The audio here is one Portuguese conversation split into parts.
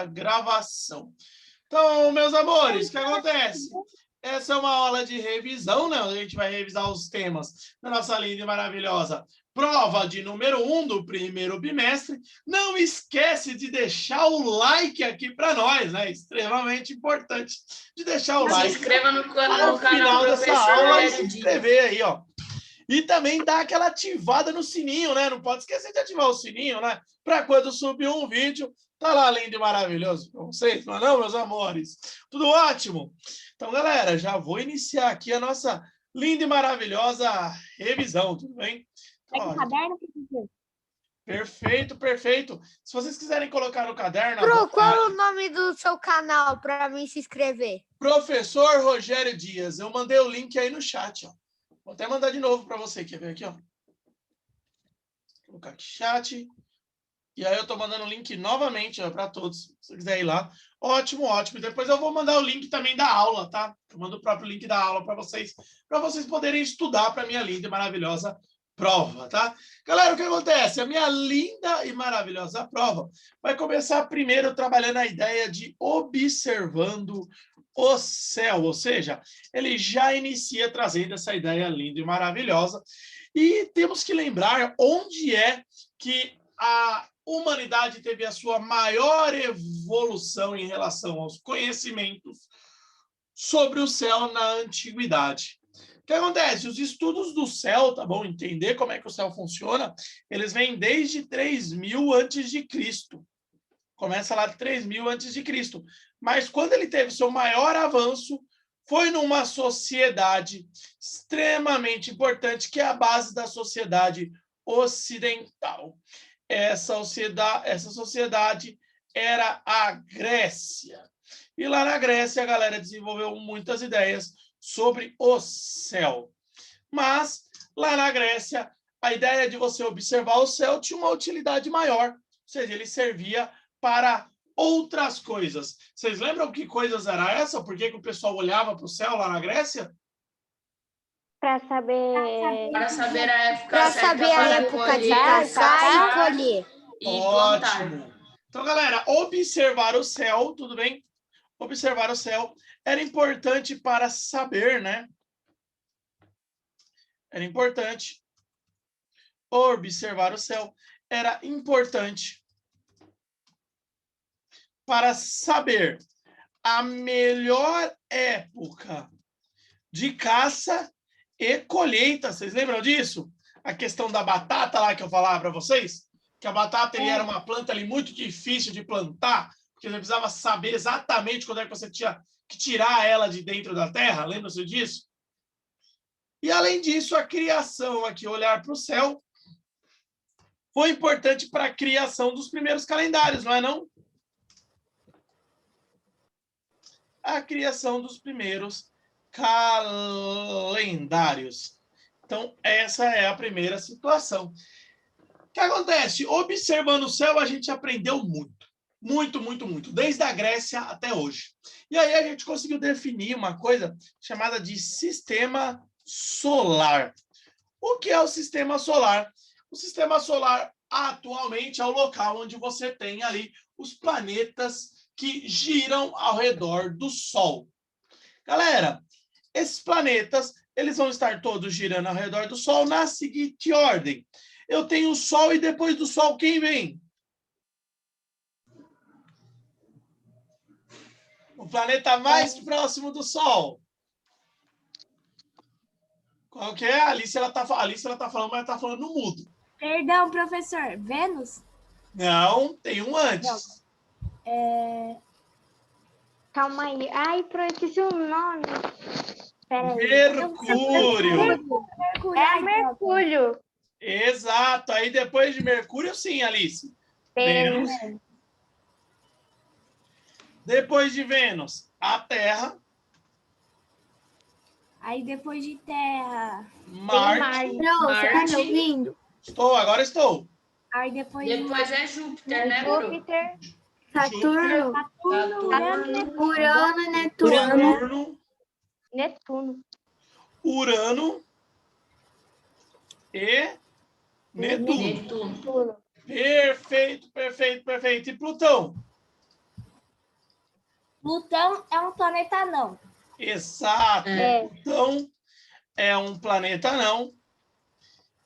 gravação. Então, meus amores, o que acontece? Essa é uma aula de revisão, né? A gente vai revisar os temas da nossa linda e maravilhosa prova de número 1 do primeiro bimestre. Não esquece de deixar o like aqui para nós, né? Extremamente importante de deixar o like. Se inscreva no Ao final dessa aula e se inscrever aí, ó. E também dá aquela ativada no sininho, né? Não pode esquecer de ativar o sininho, né? Para quando subir um vídeo, tá lá lindo e maravilhoso para vocês, não é não, meus amores? Tudo ótimo? Então, galera, já vou iniciar aqui a nossa linda e maravilhosa revisão, tudo bem? Então, caderno, professor? Perfeito, perfeito. Se vocês quiserem colocar no caderno... Pro, qual é o nome do seu canal para mim se inscrever? Professor Rogério Dias. Eu mandei o link aí no chat, ó. Vou até mandar de novo para você. Quer ver aqui, ó? Vou colocar aqui chat. E aí eu tô mandando o link novamente para todos. Se você quiser ir lá. Ótimo, ótimo. Depois eu vou mandar o link também da aula, tá? Eu mando o próprio link da aula para vocês poderem estudar para minha linda e maravilhosa prova, tá? Galera, o que acontece? A minha linda e maravilhosa prova vai começar primeiro trabalhando a ideia de observando o céu, ou seja, ele já inicia trazendo essa ideia linda e maravilhosa. E temos que lembrar onde é que a humanidade teve a sua maior evolução em relação aos conhecimentos sobre o céu na antiguidade. O que acontece? Os estudos do céu, tá bom? Entender como é que o céu funciona, eles vêm desde 3000 antes de Cristo. Começa lá de 3000 antes de Cristo. Mas quando ele teve seu maior avanço, foi numa sociedade extremamente importante, que é a base da sociedade ocidental. Essa sociedade era a Grécia. E lá na Grécia, a galera desenvolveu muitas ideias sobre o céu. Mas, lá na Grécia, a ideia de você observar o céu tinha uma utilidade maior. Ou seja, ele servia para outras coisas. Vocês lembram que coisas era essa? Por que o pessoal olhava para o céu lá na Grécia? Para saber a época Para certa saber a época de caçar e colher. E plantar. Ótimo. Então, galera, observar o céu, tudo bem? Observar o céu era importante para saber, né? Era importante. Observar o céu era importante para saber a melhor época de caça e colheita. Vocês lembram disso? A questão da batata lá que eu falava para vocês? Que a batata era uma planta ali muito difícil de plantar, porque você precisava saber exatamente quando é que você tinha que tirar ela de dentro da terra. Lembra-se disso? E, além disso, a criação aqui, olhar para o céu, foi importante para a criação dos primeiros calendários, não é não? A criação dos primeiros calendários. Então, essa é a primeira situação. O que acontece? Observando o céu, a gente aprendeu muito. Muito, muito, muito. Desde a Grécia até hoje. E aí a gente conseguiu definir uma coisa chamada de sistema solar. O que é o sistema solar? O sistema solar, atualmente, é o local onde você tem ali os planetas que giram ao redor do Sol. Galera, esses planetas, eles vão estar todos girando ao redor do Sol na seguinte ordem. Eu tenho o Sol e depois do Sol quem vem? O planeta mais próximo do Sol. Qual que é? A Alice, ela tá falando, mas ela tá falando no mudo. Perdão, professor. Vênus? Não, tem um antes. Calma aí. Ai, esqueci o nome. Peraí. Mercúrio. É Mercúrio. Exato. Aí depois de Mercúrio, sim, Alice. Vênus. Depois de Vênus, a Terra. Aí depois de Terra. Marte. Você tá me ouvindo? Agora estou. Aí depois é Júpiter, né, Bru? Júpiter. Saturno, Urano e Netuno. Urano e Netuno. Netuno. Perfeito, perfeito, perfeito. E Plutão? Plutão é um planeta não. Exato. Plutão é um planeta não.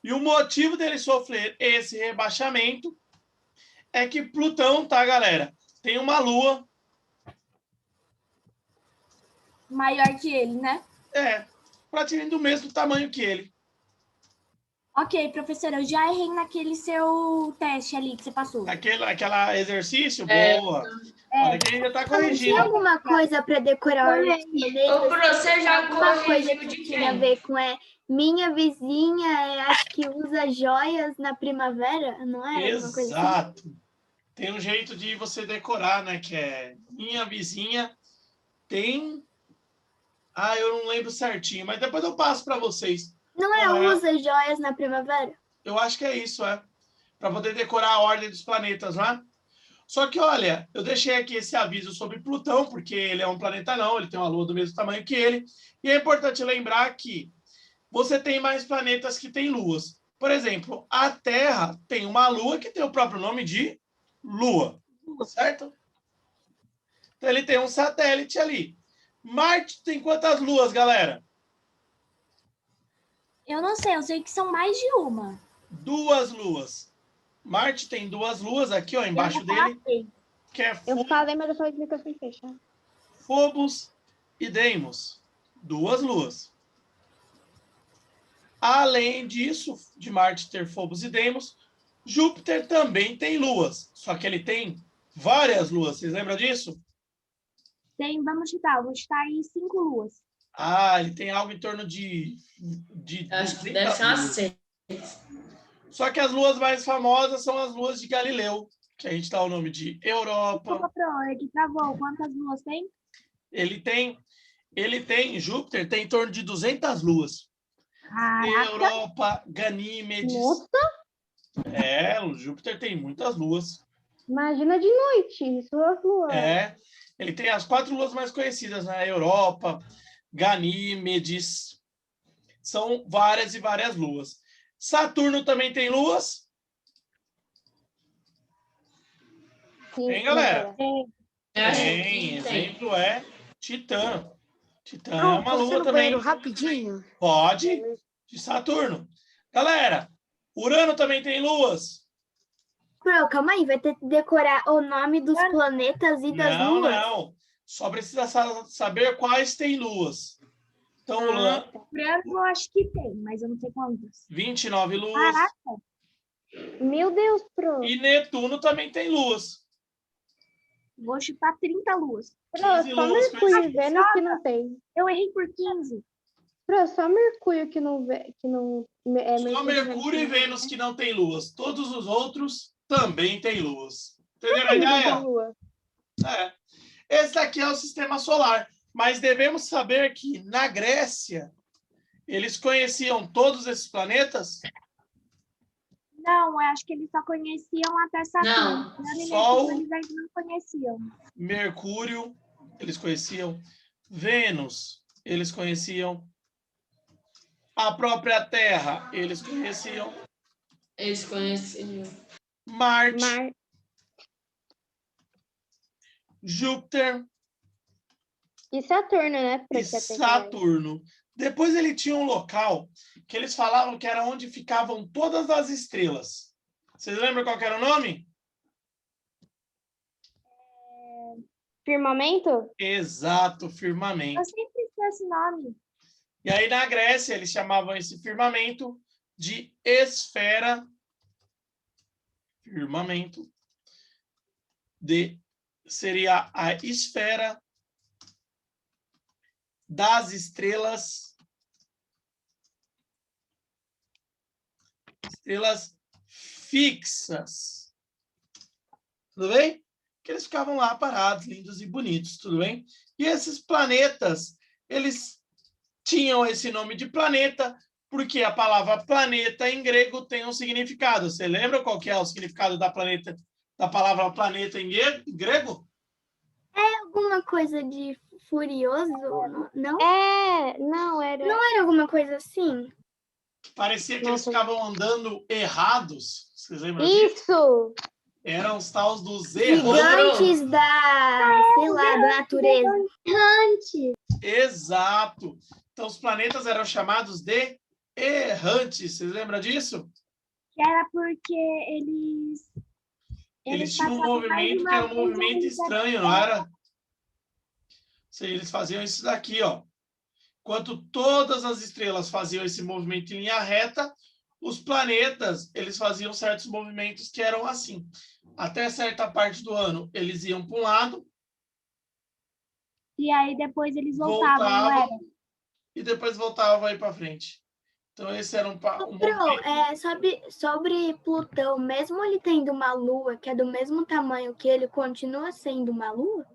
E o motivo dele sofrer esse rebaixamento é que Plutão, tá, galera? Tem uma lua. Maior que ele, né? Praticamente do mesmo tamanho que ele. Ok, professora, eu já errei naquele seu teste ali que você passou. Aquela exercício? É. Boa. Olha que a gente já tá Tem corrigindo. alguma coisa para decorar a ordem dos Ô, planetas? você já Alguma coisa corrigiu que de tem a quem? ver com minha vizinha, acho que usa joias na primavera, não é? Alguma coisa assim? Exato. Tem um jeito de você decorar, né? Que é minha vizinha tem... eu não lembro certinho, mas depois eu passo para vocês. Não é usa joias na primavera? Eu acho que é isso, para poder decorar a ordem dos planetas, não é? Só que, olha, eu deixei aqui esse aviso sobre Plutão, porque ele é um planeta não, ele tem uma lua do mesmo tamanho que ele. E é importante lembrar que você tem mais planetas que têm luas. Por exemplo, a Terra tem uma lua que tem o próprio nome de Lua, certo? Então, ele tem um satélite ali. Marte tem quantas luas, galera? Eu não sei, eu sei que são mais de uma. 2 luas. Marte tem 2 luas aqui, ó, embaixo dele. Que é Eu falei, mas eu falei que o microfone fecha. Phobos e Deimos. 2 luas. Além disso, de Marte ter Phobos e Deimos, Júpiter também tem luas. Só que ele tem várias luas. Vocês lembram disso? Vamos chutar, eu vou chutar aí 5 luas. Ele tem algo em torno de Acho que 200 deve ser umas luas. 6. Só que as luas mais famosas são as luas de Galileu, que a gente dá o nome de Europa. Desculpa, Pro, é que travou. Quantas luas tem? Ele tem, Júpiter tem em torno de 200 luas. Caraca. Europa, Ganímedes. Nossa, O Júpiter tem muitas luas. imagina de noite, suas luas. Ele tem as 4 luas mais conhecidas, né? Europa, Ganímedes. São várias e várias luas. Saturno também tem luas? Sim, Tem, galera? Eu acho que Tem. tem. Exemplo é Titã. Titã é Não, uma posso ir lua no também. banheiro rapidinho? Pode, de Saturno. Galera, Urano também tem luas? Pro, calma aí, vai ter que decorar o nome dos planetas e das luas? Não. Só precisa saber quais têm luas. Então, Urano, Urano eu acho que tem, mas eu não sei quantas. 29 luas. Caraca. Meu Deus, Pro. E Netuno também tem luas. Vou chutar 30 luas. Pro, 15 só luas Mercúrio e conhecidas. Vênus que não tem. Eu errei por 15. Pro, só Mercúrio que não é Só Mercúrio e Vênus que não tem luas. Todos os outros também têm luas. Entenderam a ideia? Lua. Esse daqui é o sistema solar. Mas devemos saber que na Grécia eles conheciam todos esses planetas? Não, eu acho que eles só conheciam até Saturno. Não, Urano e Sol. Netuno eles ainda não conheciam. Mercúrio, eles conheciam. Vênus, eles conheciam. A própria Terra, eles conheciam. eles conheciam. Marte, Júpiter E Saturno, né? Pro, e que é Saturno. Depois ele tinha um local que eles falavam que era onde ficavam todas as estrelas. Vocês lembram qual que era o nome? Firmamento? Exato, firmamento. Eu sempre esqueço esse nome. E aí, na Grécia, eles chamavam esse firmamento de esfera. Firmamento. Seria a esfera das estrelas. Estrelas fixas. Tudo bem? Que eles ficavam lá parados, lindos e bonitos, tudo bem? E esses planetas, eles tinham esse nome de planeta, porque a palavra planeta em grego tem um significado. Você lembra qual que é o significado da palavra planeta em grego? Alguma coisa de furioso? Não? Não era. Não era alguma coisa assim? Parecia que eles Nossa. ficavam andando errados. Vocês lembram disso? Isso! Eram os tais dos erros. Gigantes da, sei lá, da natureza. Exato. Então, os planetas eram chamados de errantes. Vocês lembram disso? Que era porque Eles tinham um passavam mais movimento uma que era um vez movimento ali estranho, não era? Eles faziam isso daqui, ó. Enquanto todas as estrelas faziam esse movimento em linha reta, os planetas, eles faziam certos movimentos que eram assim. Até certa parte do ano, eles iam para um lado, E aí depois eles voltavam, não era? e depois voltavam aí para frente. Então, esse era um movimento. Sobre Plutão, mesmo ele tendo uma lua que é do mesmo tamanho que ele, continua sendo uma lua?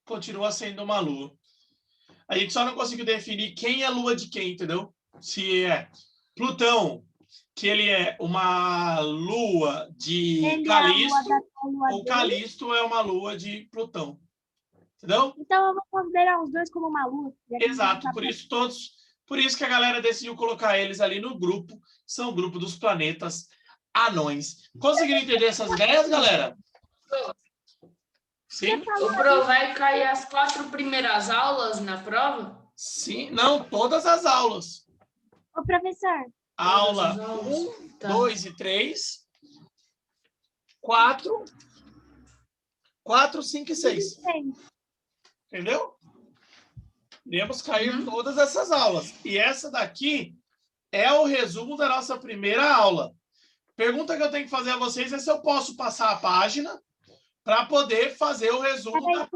Continua sendo uma lua. A gente só não conseguiu definir quem é a lua de quem, entendeu? Se é Plutão, que ele é uma lua de Ele Calisto, é a lua ou dele. Calisto é uma lua de Plutão. Entendeu? Então eu vou considerar os dois como uma lua. Exato, por isso que a galera decidiu colocar eles ali no grupo, são o grupo dos planetas anões. Conseguiram entender essas ideias, galera? Sim? O Pro vai cair as 4 primeiras aulas na prova? Sim, não, todas as aulas. Ô, professor, Aula Todas as aulas? 1, Tá. 2 e 3, 4, 5 e 6. Entendeu? Iremos cair todas essas aulas. E essa daqui é o resumo da nossa primeira aula. Pergunta que eu tenho que fazer a vocês é se eu posso passar a página para poder fazer o resumo da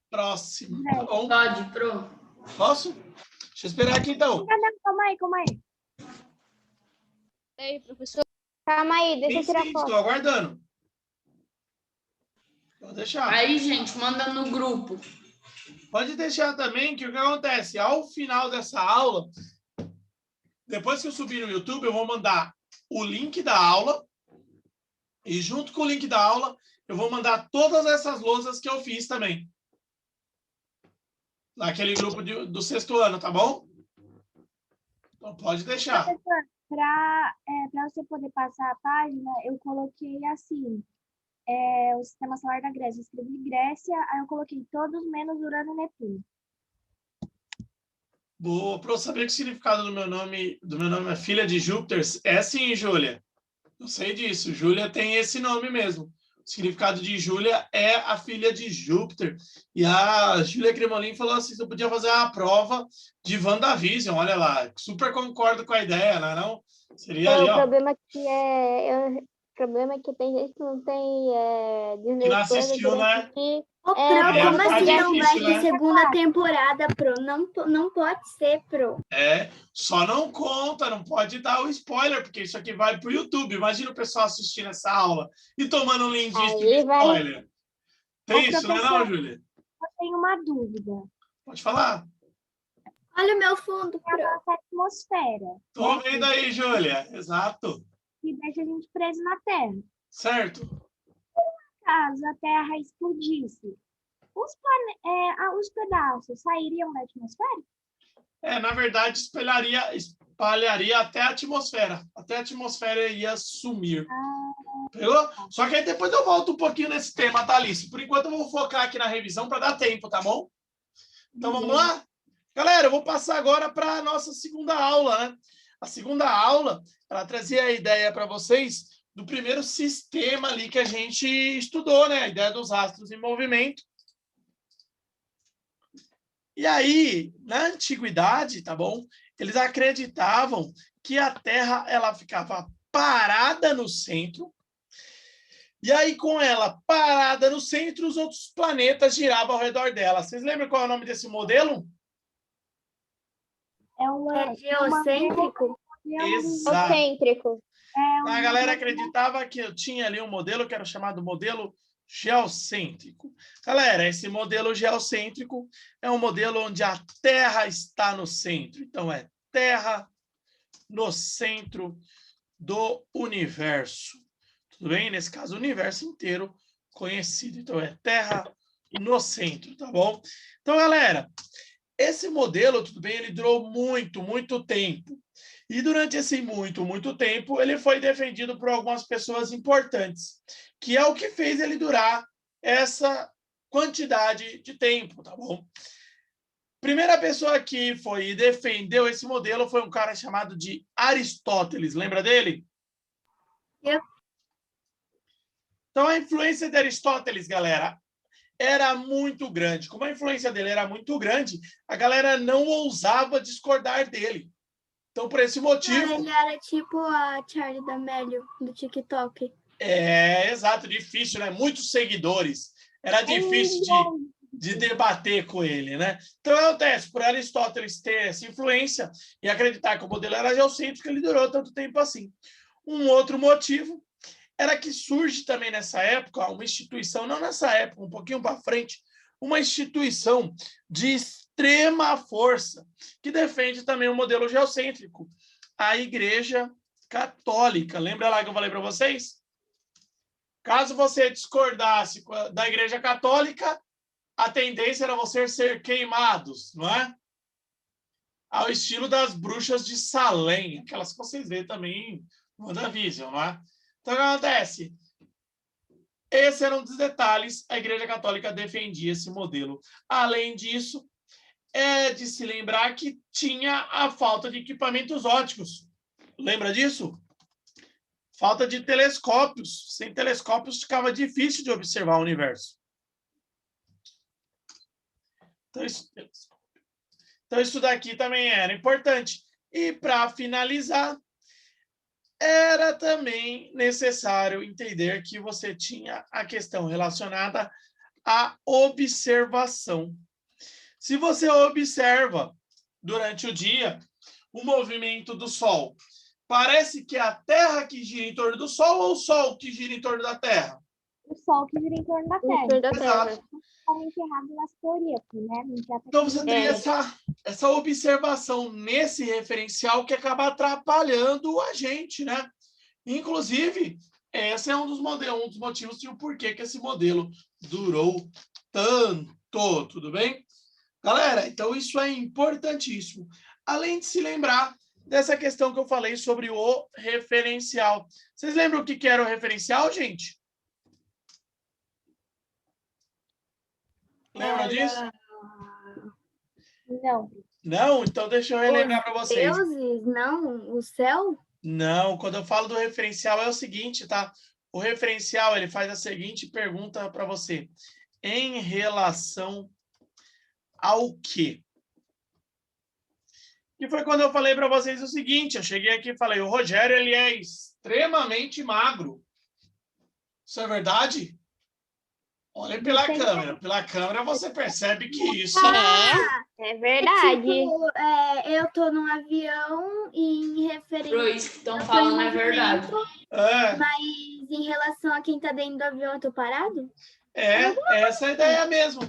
próxima. Tá bom? Pode, Pro. Posso? Deixa eu esperar aqui, então. calma aí. Ei, professor. Calma aí, deixa eu tirar Sim, foto. estou aguardando. Pode deixar. Aí, gente, manda no grupo. Pode deixar também que o que acontece, ao final dessa aula, depois que eu subir no YouTube, eu vou mandar o link da aula e junto com o link da aula, eu vou mandar todas essas lousas que eu fiz também. Naquele grupo do 6º ano, tá bom? Então pode deixar. Professor, para você poder passar a página, eu coloquei assim, o sistema solar da Grécia. Eu escrevi Grécia, aí eu coloquei todos menos Urano e Netuno. Para eu saber que o significado do meu nome é filha de Júpiter, é sim, Júlia. Eu sei disso. Júlia tem esse nome mesmo. O significado de Júlia é a filha de Júpiter. E a Júlia Cremolin falou assim, você podia fazer uma prova de WandaVision, olha lá. Super concordo com a ideia, não é não? Seria ali, O ó. problema é que tem gente que não tem Disney Que não Plus, assistiu, querer né? assistir. Ô, Pro, aí como fica assim não vai difícil, ter né? segunda temporada, Pro? Não pode ser, Pro. Só não conta, não pode dar o spoiler, porque isso aqui vai pro YouTube. Imagina o pessoal assistindo essa aula e tomando um lindíssimo Aí vai- spoiler. Tem Ô, isso, não é não, professor. Júlia? Eu tenho uma dúvida. Pode falar. Olha o meu fundo, É a Pro. nossa atmosfera, Tô vendo aí, Júlia. Exato. que deixa a gente preso na Terra. Certo. Caso a Terra explodisse, os pedaços sairiam da atmosfera? Na verdade, espalharia até a atmosfera. Até a atmosfera ia sumir. Pegou? Só que aí depois eu volto um pouquinho nesse tema, Thalys. Por enquanto eu vou focar aqui na revisão para dar tempo, tá bom? Então vamos lá? Galera, eu vou passar agora para a nossa segunda aula, né? A segunda aula, ela trazia a ideia para vocês do primeiro sistema ali que a gente estudou, né? A ideia dos astros em movimento. E aí, na antiguidade, tá bom? Eles acreditavam que a Terra ela ficava parada no centro. E aí, com ela parada no centro, os outros planetas giravam ao redor dela. Vocês lembram qual é o nome desse modelo? É geocêntrico? Exato. Excêntrico. A galera acreditava que eu tinha ali um modelo que era chamado modelo geocêntrico. Galera, esse modelo geocêntrico é um modelo onde a Terra está no centro. Então, é Terra no centro do universo. Tudo bem? Nesse caso, o universo inteiro conhecido. Então, é Terra no centro, tá bom? Então, galera, esse modelo, tudo bem, ele durou muito, muito tempo. E durante esse muito tempo, ele foi defendido por algumas pessoas importantes, que é o que fez ele durar quantidade de tempo, tá bom? Primeira pessoa que foi e defendeu esse modelo foi um cara chamado de Aristóteles. Lembra dele? Yep. Então, a influência de Aristóteles, galera, era muito grande. Como a influência dele era muito grande, a galera não ousava discordar dele. Então, por esse motivo... Ele era tipo a Charli D'Amelio, do TikTok. Exato, difícil, né? Muitos seguidores. Era difícil de debater com ele, né? Então, acontece, por Aristóteles ter essa influência e acreditar que o modelo era geocêntrico, ele durou tanto tempo assim. Um outro motivo era que surge também nessa época uma instituição, não nessa época, um pouquinho para frente, uma instituição de extrema força que defende também o modelo geocêntrico, a Igreja Católica. Lembra lá que eu falei para vocês? Caso você discordasse da Igreja Católica, a tendência era você ser queimados, não é? Ao estilo das bruxas de Salem, aquelas que vocês veem também no WandaVision, não é? Então, o que acontece? Esse era um dos detalhes, a Igreja Católica defendia esse modelo. Além disso, é de se lembrar que tinha a falta de equipamentos ópticos. Lembra disso? Falta de telescópios. Sem telescópios ficava difícil de observar o universo. Então, isso daqui também era importante. E, para finalizar, era também necessário entender que você tinha a questão relacionada à observação. Se você observa durante o dia o movimento do Sol, parece que é a Terra que gira em torno do Sol ou o Sol que gira em torno da Terra? O Sol que gira em torno da Terra. Exato. Totalmente errado nas teorias, né? Então, você tem essa observação nesse referencial que acaba atrapalhando a gente, né? Inclusive, esse é um dos motivos de o porquê que esse modelo durou tanto, tudo bem? Galera, então isso é importantíssimo. Além de se lembrar dessa questão que eu falei sobre o referencial. Vocês lembram o que era o referencial, gente? Lembra disso? Não. Não? Então deixa eu relembrar para vocês. Deuses, não? O céu? Não, quando eu falo do referencial é o seguinte, tá? O referencial, ele faz a seguinte pergunta para você. Em relação ao quê? E foi quando eu falei para vocês o seguinte, eu cheguei aqui e falei, o Rogério, ele é extremamente magro. Isso é verdade? Olhem pela câmera. Pela câmera você percebe que isso... É verdade. Tipo, eu tô num avião e em referência... Pro isso que estão falando é verdade. Mas em relação a quem tá dentro do avião, eu tô parado? Essa é a ideia mesmo.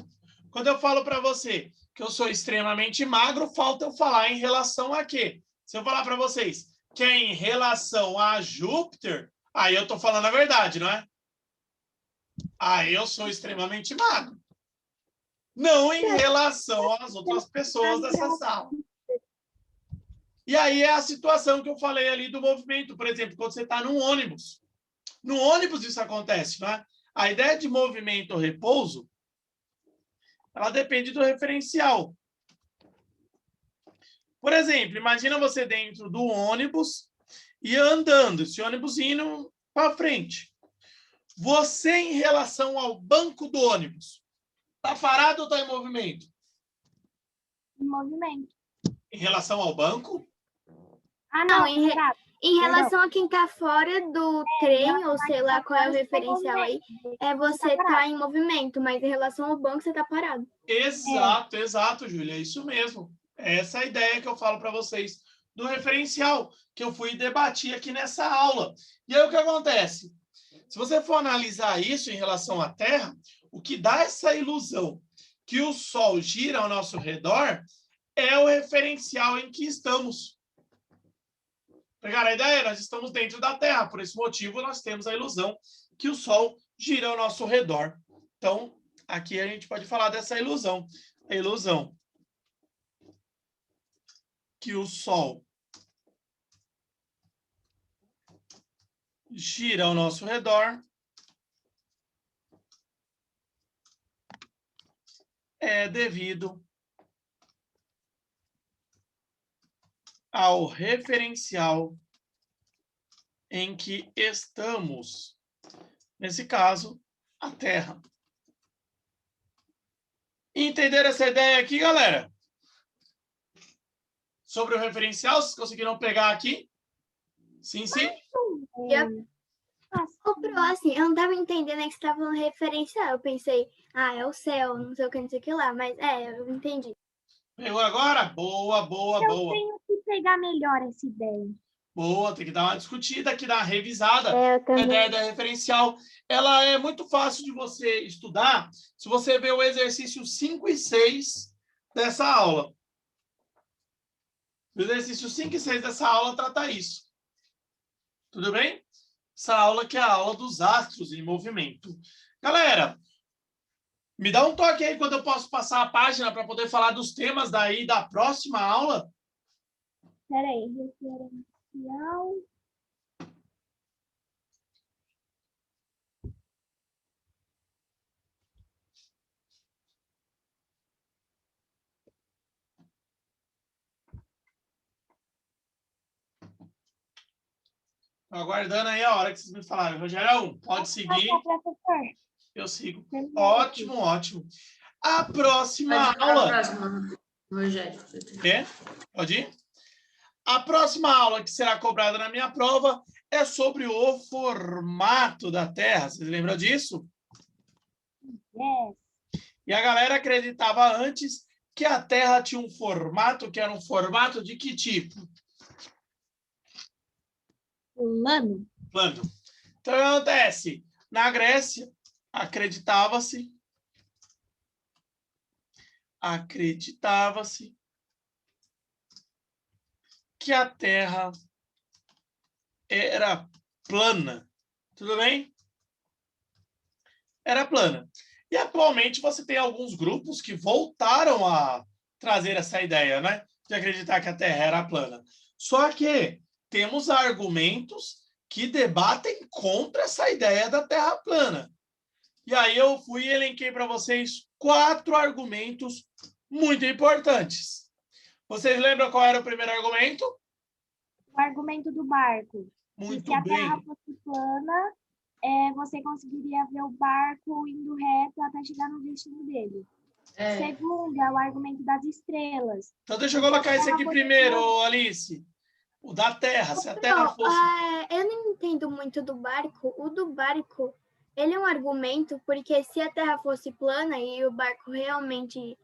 Quando eu falo para você que eu sou extremamente magro, falta eu falar em relação a quê? Se eu falar para vocês que é em relação a Júpiter, aí eu tô falando a verdade, não é? Aí eu sou extremamente magro. Não em relação às outras pessoas dessa sala. E aí é a situação que eu falei ali do movimento. Por exemplo, quando você está num ônibus. No ônibus isso acontece, não é? A ideia de movimento ou repouso, ela depende do referencial. Por exemplo, imagina você dentro do ônibus e andando, esse ônibus indo para frente. Você, em relação ao banco do ônibus, está parado ou está em movimento? Em movimento. Em relação ao banco? Ah, não, em relação a quem tá fora do trem, ou sei lá qual é o referencial aí, você tá em movimento, mas em relação ao banco, você tá parado. Exato, Júlia, é isso mesmo. Essa é a ideia que eu falo para vocês do referencial, que eu fui debater aqui nessa aula. E aí o que acontece? Se você for analisar isso em relação à Terra, o que dá essa ilusão que o Sol gira ao nosso redor é o referencial em que estamos. Pegaram a ideia? Nós estamos dentro da Terra, por esse motivo nós temos a ilusão que o Sol gira ao nosso redor. Então, aqui a gente pode falar dessa ilusão. A ilusão que o Sol gira ao nosso redor é devido ao referencial em que estamos. Nesse caso, a Terra. Entenderam essa ideia aqui, galera? Sobre o referencial, vocês conseguiram pegar aqui? Sim, sim? Comprou assim, eu não tava entendendo que você tava falando referencial. Eu pensei, é o céu, não sei o que, não sei o que lá, mas eu entendi. Pegou agora? Boa, boa, Eu boa. tenho que pegar melhor essa ideia. Boa, tem que dar uma discutida aqui, dar uma revisada. Eu A também. ideia da referencial, ela é muito fácil de você estudar se você ver o exercício 5 e 6 dessa aula. O exercício 5 e 6 dessa aula trata isso. Tudo bem? Essa aula que é a aula dos astros em movimento. Galera, me dá um toque aí quando eu posso passar a página para poder falar dos temas daí da próxima aula. Peraí, referencial. Tô aguardando aí a hora que vocês me falarem. Rogério, pode seguir. Professor. Eu sigo. Terminei Ótimo, aqui. ótimo. A próxima Pode ir para a aula... próxima, Rogério. É? Pode ir? A próxima aula que será cobrada na minha prova é sobre o formato da Terra. Vocês lembram disso? Yes. E a galera acreditava antes que a Terra tinha um formato, que era um formato de que tipo? Plano. Plano. Então, o que acontece? Na Grécia, acreditava-se que a Terra era plana. Tudo bem? Era plana. E atualmente você tem alguns grupos que voltaram a trazer essa ideia, né? De acreditar que a Terra era plana. Só que temos argumentos que debatem contra essa ideia da Terra plana. E aí eu fui e elenquei para vocês 4 argumentos muito importantes. Vocês lembram qual era o primeiro argumento? O argumento do barco. Muito se a bem. Terra fosse plana, você conseguiria ver o barco indo reto até chegar no destino dele. Segundo, é o argumento das estrelas. Então deixa eu colocar esse aqui primeiro, Alice. O da Terra. Se a Terra fosse... Eu não entendo muito do barco. O do barco, ele é um argumento, porque se a Terra fosse plana e o barco realmente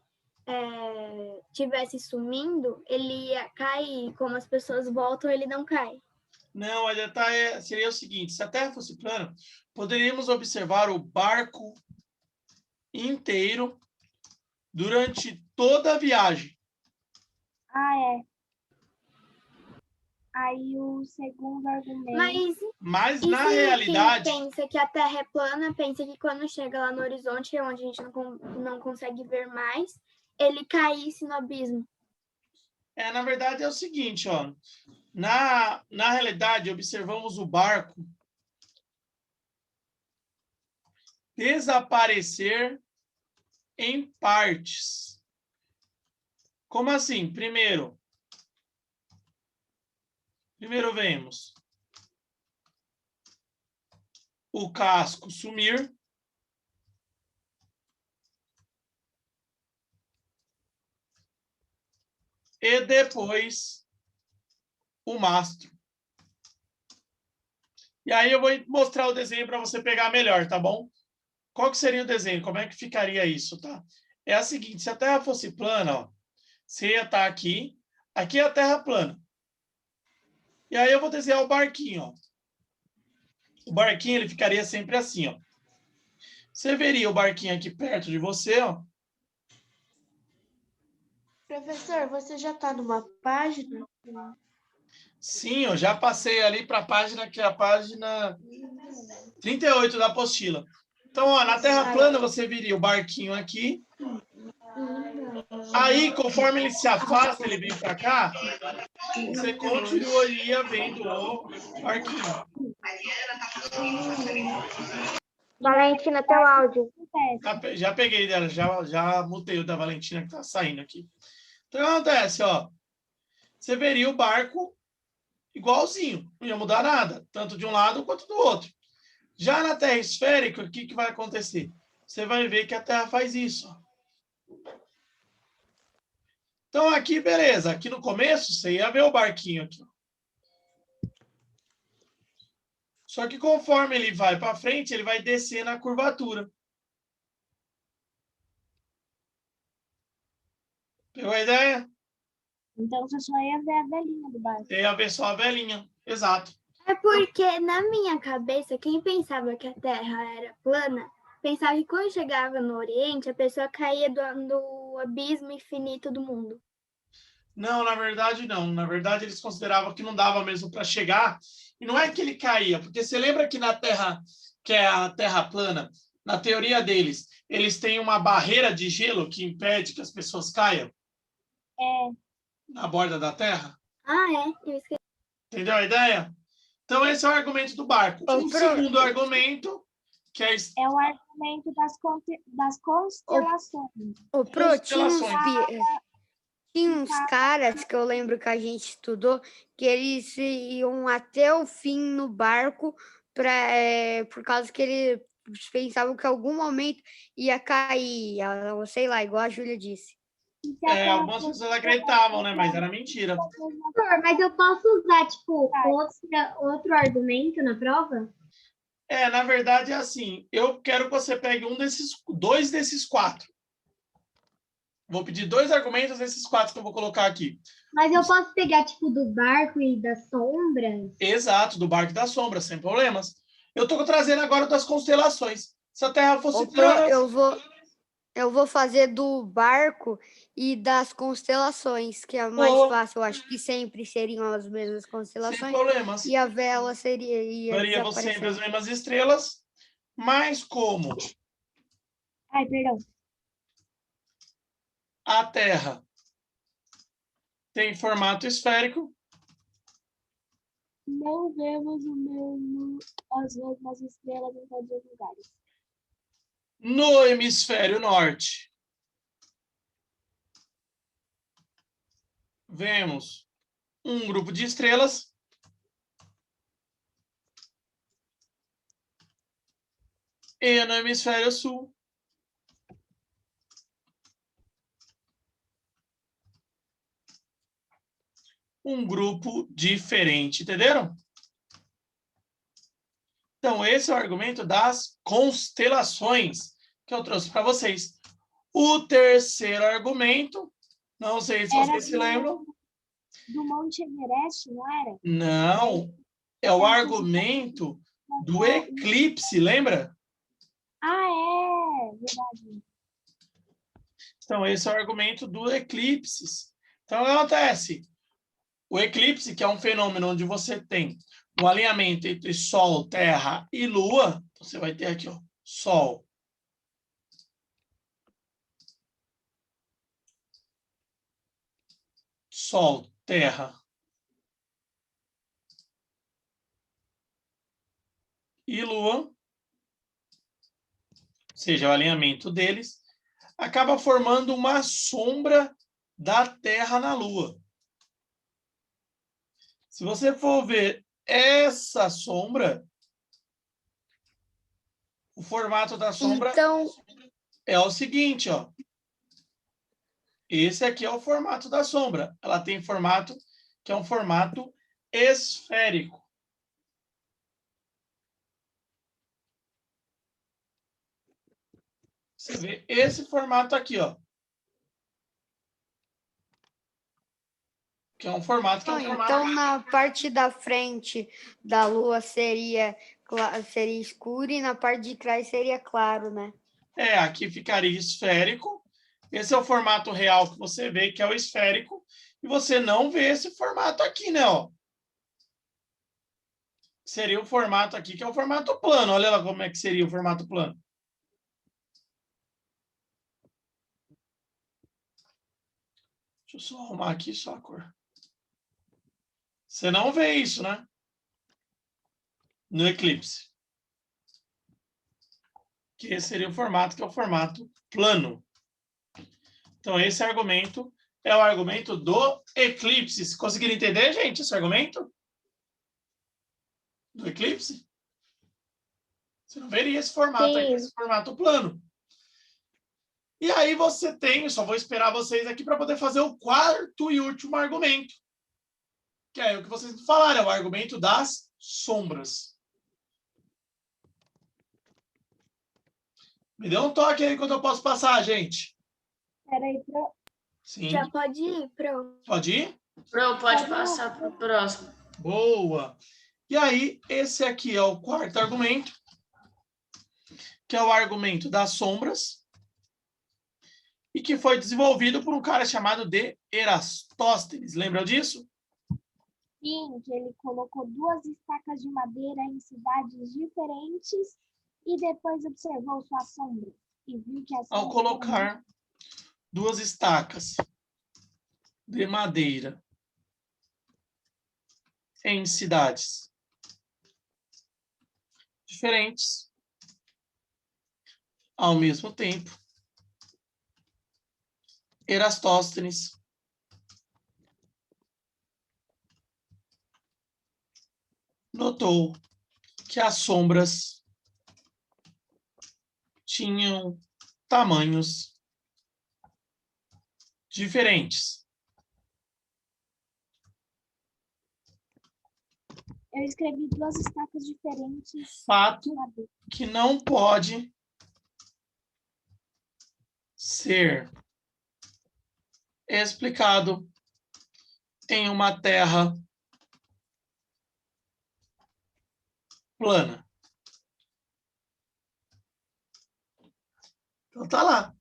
tivesse sumindo, ele ia cair. Como as pessoas voltam, ele não cai. Não, seria o seguinte, se a Terra fosse plana, poderíamos observar o barco inteiro durante toda a viagem. Aí o segundo argumento... Mas e na se realidade... quem pensa que a Terra é plana, pensa que quando chega lá no horizonte, onde a gente não consegue ver mais, ele caísse no abismo. Na verdade é o seguinte, ó. Na realidade, observamos o barco desaparecer em partes. Como assim? Primeiro vemos o casco sumir. E depois o mastro. E aí eu vou mostrar o desenho para você pegar melhor, tá bom? Qual que seria o desenho? Como é que ficaria isso, tá? É a seguinte, se a Terra fosse plana, ó, você ia estar aqui, aqui é a Terra plana. E aí eu vou desenhar o barquinho, ó. O barquinho, ele ficaria sempre assim, ó. Você veria o barquinho aqui perto de você, ó. Professor, você já está numa página? Sim, eu já passei ali para a página, que é a página 38 da apostila. Então, ó, na Terra plana, você viria o barquinho aqui. Aí, conforme ele se afasta, ele vem para cá, você continuaria vendo o barquinho. Valentina, teu áudio. acontece? Já peguei dela, já mutei o da Valentina que tá saindo aqui. Então, o que acontece, ó. Você veria o barco igualzinho, não ia mudar nada, tanto de um lado quanto do outro. Já na Terra esférica, o que vai acontecer? Você vai ver que a Terra faz isso, ó. Então, aqui, beleza. Aqui no começo, você ia ver o barquinho aqui, ó. Só que conforme ele vai para frente, ele vai descer na curvatura. Pegou a ideia? Então você só ia ver a velhinha do barco. Você ia ver só a velhinha. Exato. É porque, na minha cabeça, quem pensava que a Terra era plana, pensava que quando chegava no Oriente, a pessoa caía do abismo infinito do mundo. Não, na verdade, não. Na verdade, eles consideravam que não dava mesmo para chegar. E não é que ele caía, porque você lembra que na Terra, que é a Terra plana, na teoria deles, eles têm uma barreira de gelo que impede que as pessoas caiam É, na borda da Terra? Ah, é? Eu esqueci. Entendeu a ideia? Então, esse é o argumento do barco. O segundo argumento, que é é o argumento das constelações. Ô, Pro, constelações. tinha uns caras que eu lembro que a gente estudou que eles iam até o fim no barco por causa que eles pensavam que em algum momento ia cair, ou sei lá, igual a Júlia disse. Algumas pessoas acreditavam, né? Mas era mentira. Professor, mas eu posso usar, tipo, outro argumento na prova? Na verdade, é assim. Eu quero que você pegue dois desses quatro. Vou pedir 2 argumentos desses 4 que eu vou colocar aqui. Mas eu posso pegar, tipo, do barco e das sombras? Exato, do barco da sombra, sem problemas. Eu estou trazendo agora das constelações. Se a Terra fosse Ô, Pro, plana... eu vou fazer do barco e das constelações, que é mais Boa. fácil. Eu acho que sempre seriam as mesmas Sem constelações. problemas. E a vela ia Varia sempre as desaparecendo. mesmas estrelas, mas como Ai, perdão. a Terra tem formato esférico, Não vemos as mesmas estrelas em todos os lugares. no hemisfério norte, vemos um grupo de estrelas e no hemisfério sul um grupo diferente, entenderam? Então, esse é o argumento das constelações que eu trouxe para vocês. O terceiro argumento, não sei se vocês se lembram. Do Monte Everest, não era? Não, é o argumento do eclipse, lembra? Ah, é, verdade. Então, esse é o argumento do eclipse. Então, o que acontece? O eclipse, que é um fenômeno onde você tem um alinhamento entre Sol, Terra e Lua, você vai ter aqui, ó, Sol, Sol, Terra e Lua, ou seja, o alinhamento deles, acaba formando uma sombra da Terra na Lua. Se você for ver essa sombra, o formato da sombra Então, é o seguinte, ó. Esse aqui é o formato da sombra. Ela tem formato que é um formato esférico. Você vê esse formato aqui, ó. Que é um formato então na parte da frente da Lua seria escuro e na parte de trás seria claro, né? Aqui ficaria esférico. Esse é o formato real que você vê, que é o esférico. E você não vê esse formato aqui, né? Ó. Seria o formato aqui, que é o formato plano. Olha lá como é que seria o formato plano. Deixa eu só arrumar aqui só a cor. Você não vê isso, né? No eclipse. que esse seria o formato, que é o formato plano. Então, esse argumento é o argumento do eclipse. Conseguiram entender, gente, esse argumento? Do eclipse? Você não veria esse formato aqui, esse formato plano. E aí você tem, eu só vou esperar vocês aqui para poder fazer o quarto e último argumento. Que é o que vocês falaram, é o argumento das sombras. Me dê um toque aí quando eu posso passar, gente. Peraí, Pro. Sim. Já pode ir, Pro. Pode ir? Pro, pode passar para o próximo. Boa! E aí, esse aqui é o quarto argumento, que é o argumento das sombras, e que foi desenvolvido por um cara chamado de Eratóstenes. Lembram disso? Sim, que ele colocou 2 estacas de madeira em cidades diferentes e depois observou sua sombra e viu que as Ao colocar 2 estacas de madeira em cidades diferentes, ao mesmo tempo, Eratóstenes notou que as sombras tinham tamanhos diferentes. Eu escrevi 2 estacas diferentes. Fato de madeira. que não pode ser explicado em uma terra plana. Então tá lá.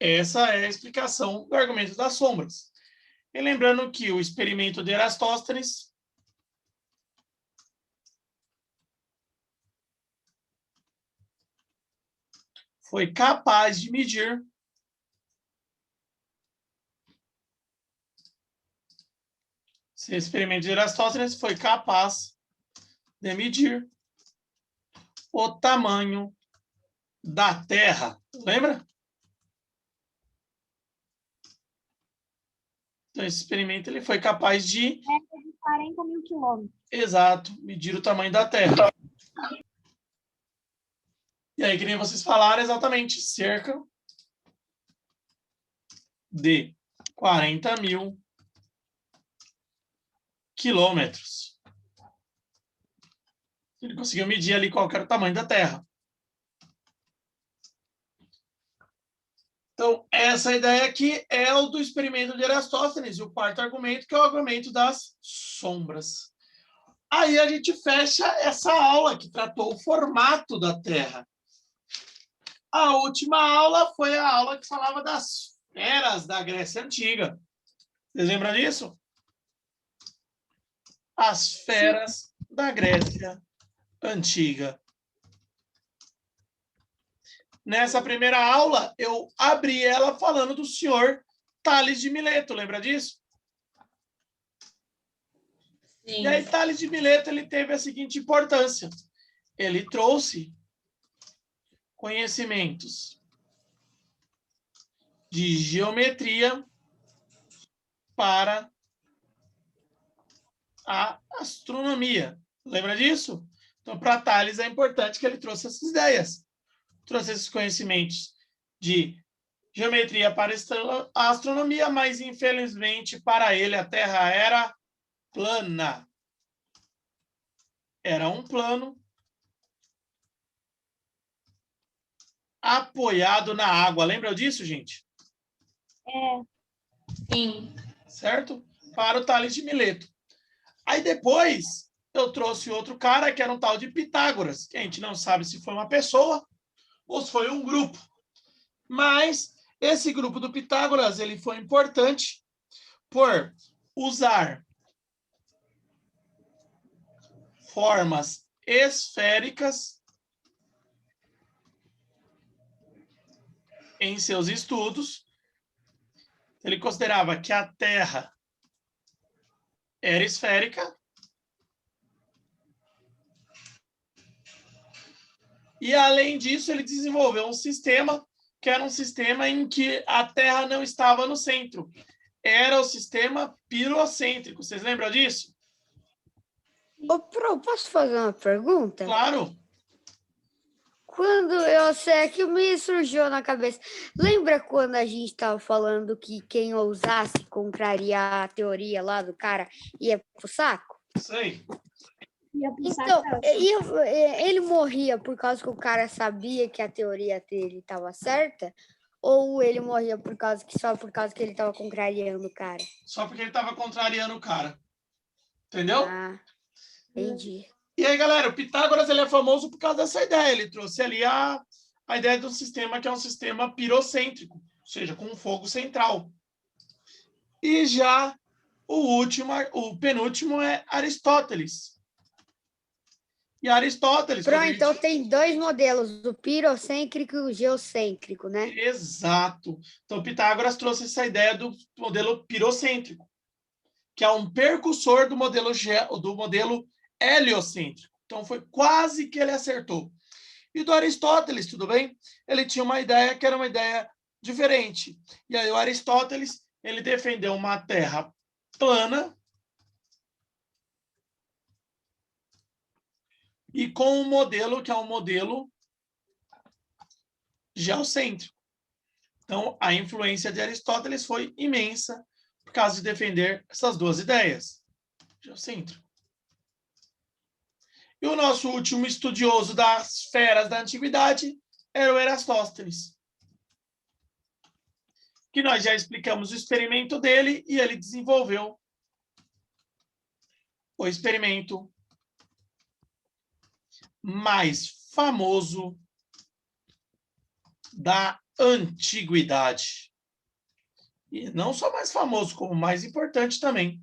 Essa é a explicação do argumento das sombras. E lembrando que o experimento de Eratóstenes foi capaz de medir esse experimento de Eratóstenes foi capaz de medir o tamanho da Terra. Lembra? Então, esse experimento ele foi capaz de... Cerca de 40 mil quilômetros. Exato, medir o tamanho da Terra. E aí, que nem vocês falaram, exatamente, cerca de 40 mil quilômetros. Ele conseguiu medir ali qual era o tamanho da Terra. Então, essa ideia aqui é o do experimento de Eratóstenes, e o quarto argumento, que é o argumento das sombras. Aí a gente fecha essa aula que tratou o formato da Terra. A última aula foi a aula que falava das esferas da Grécia Antiga. Vocês lembram disso? As esferas da Grécia Antiga. Nessa primeira aula, eu abri ela falando do senhor Tales de Mileto. Lembra disso? Sim. E aí, Tales de Mileto, ele teve a seguinte importância. Ele trouxe conhecimentos de geometria para a astronomia. Lembra disso? Então, para Tales é importante que ele trouxe essas ideias. Trouxe esses conhecimentos de geometria para a astronomia, mas, infelizmente, para ele, a Terra era plana. Era um plano apoiado na água. Lembra disso, gente? Sim. Certo? Para o Tales de Mileto. Aí depois eu trouxe outro cara que era um tal de Pitágoras, que a gente não sabe se foi uma pessoa ou se foi um grupo. Mas esse grupo do Pitágoras, ele foi importante por usar formas esféricas em seus estudos. Ele considerava que a Terra era esférica E, além disso, ele desenvolveu um sistema que era um sistema em que a Terra não estava no centro. Era o sistema pirocêntrico. Vocês lembram disso? Ô, Pro, posso fazer uma pergunta? Claro. Quando eu sei que me surgiu na cabeça. Lembra quando a gente estava falando que quem ousasse contrariar a teoria lá do cara ia pro saco? Sei. Então, ele morria por causa que o cara sabia que a teoria dele estava certa? Ou ele morria só por causa que ele estava contrariando o cara? Só porque ele estava contrariando o cara. Entendeu? Ah, entendi. E aí, galera, o Pitágoras ele é famoso por causa dessa ideia. Ele trouxe ali a ideia de um sistema que é um sistema pirocêntrico, ou seja, com um fogo central. E já o penúltimo é Aristóteles. E Aristóteles... Pronto, então tem dois modelos, o pirocêntrico e o geocêntrico, né? Exato. Então, Pitágoras trouxe essa ideia do modelo pirocêntrico, que é um percussor do modelo heliocêntrico. Então, foi quase que ele acertou. E do Aristóteles, tudo bem? Ele tinha uma ideia que era uma ideia diferente. E aí, o Aristóteles, ele defendeu uma Terra plana e com um modelo que é um modelo geocêntrico. Então, a influência de Aristóteles foi imensa por causa de defender essas duas ideias. Geocêntrico. E o nosso último estudioso das feras da antiguidade era o Eratóstenes, que nós já explicamos o experimento dele e ele desenvolveu o experimento mais famoso da antiguidade. E não só mais famoso, como mais importante também.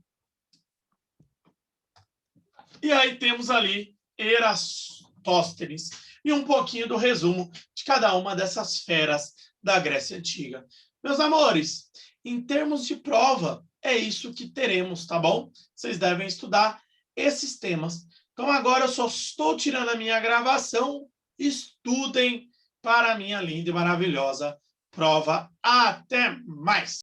E aí temos ali Eratóstenes e um pouquinho do resumo de cada uma dessas feras da Grécia Antiga. Meus amores, em termos de prova, é isso que teremos, tá bom? Vocês devem estudar esses temas. Então, agora eu só estou tirando a minha gravação. Estudem para a minha linda e maravilhosa prova. Até mais!